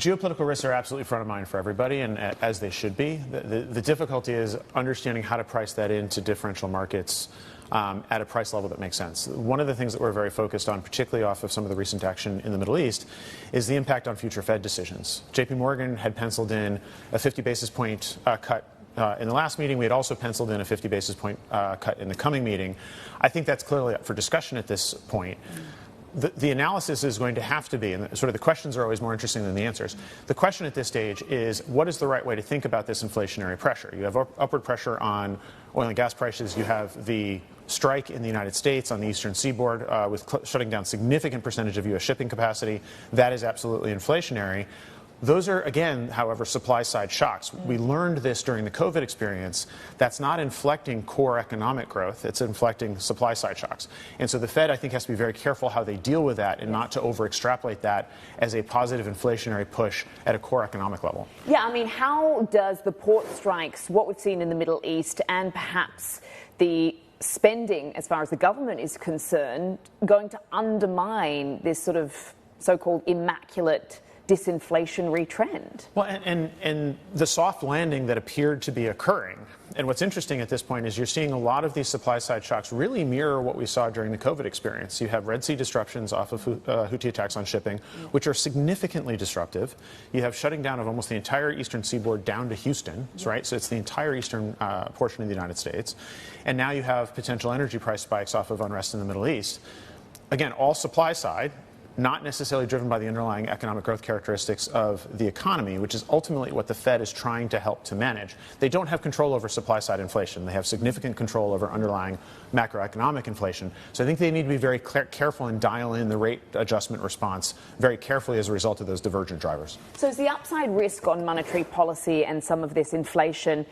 Geopolitical risks are absolutely front of mind for everybody, and as they should be. The difficulty is understanding how to price that into differential markets at a price level that makes sense. One of the things that we're very focused on, particularly off of some of the recent action in the Middle East, is the impact on future Fed decisions. JPMorgan had penciled in a 50 basis point cut in the last meeting. We had also penciled in a 50 basis point cut in the coming meeting. I think that's clearly up for discussion at this point. The analysis is going to have to be, and sort of the questions are always more interesting than the answers. The question at this stage is, what is the right way to think about this inflationary pressure? You have upward pressure on oil and gas prices. You have the strike in the United States on the eastern seaboard with shutting down significant percentage of U.S. shipping capacity. That is absolutely inflationary. Those are, again, however, supply-side shocks. We learned this during the COVID experience. That's not inflecting core economic growth. It's inflecting supply-side shocks. And so the Fed, I think, has to be very careful how they deal with that and not to over-extrapolate that as a positive inflationary push at a core economic level. Yeah, I mean, how does the port strikes, what we've seen in the Middle East, and perhaps the spending, as far as the government is concerned, going to undermine this sort of so-called immaculate disinflationary trend? Well, and the soft landing that appeared to be occurring. And what's interesting at this point is you're seeing a lot of these supply-side shocks really mirror what we saw during the COVID experience. You have Red Sea disruptions off of Houthi attacks on shipping, which are significantly disruptive. You have shutting down of almost the entire eastern seaboard down to Houston, right? So it's the entire eastern portion of the United States. And now you have potential energy price spikes off of unrest in the Middle East. Again, all supply side, not necessarily driven by the underlying economic growth characteristics of the economy, which is ultimately what the Fed is trying to help to manage. They don't have control over supply-side inflation. They have significant control over underlying macroeconomic inflation. So I think they need to be very careful and dial in the rate adjustment response very carefully as a result of those divergent drivers. So is the upside risk on monetary policy and some of this inflation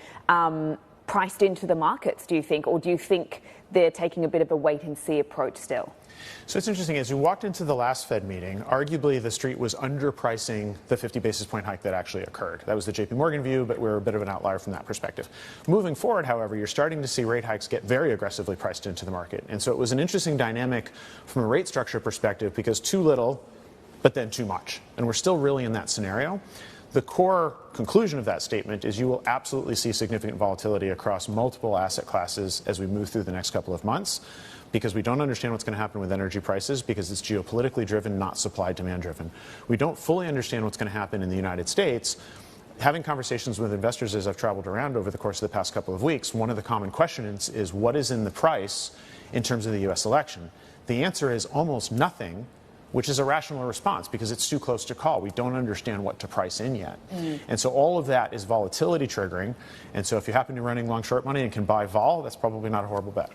priced into the markets, do you think? Or do you think they're taking a bit of a wait-and-see approach still? So it's interesting, as you walked into the last Fed meeting, arguably the street was underpricing the 50 basis point hike that actually occurred. That was the JPMorgan view, but we're a bit of an outlier from that perspective. Moving forward, however, you're starting to see rate hikes get very aggressively priced into the market. And so it was an interesting dynamic from a rate structure perspective because too little, but then too much. And we're still really in that scenario. The core conclusion of that statement is you will absolutely see significant volatility across multiple asset classes as we move through the next couple of months, because we don't understand what's going to happen with energy prices because it's geopolitically driven, not supply-demand driven. We don't fully understand what's going to happen in the United States. Having conversations with investors as I've traveled around over the course of the past couple of weeks, one of the common questions is what is in the price in terms of the U.S. election? The answer is almost nothing, which is a rational response because it's too close to call. We don't understand what to price in yet. And so all of that is volatility triggering. And so if you happen to be running long short money and can buy vol, that's probably not a horrible bet.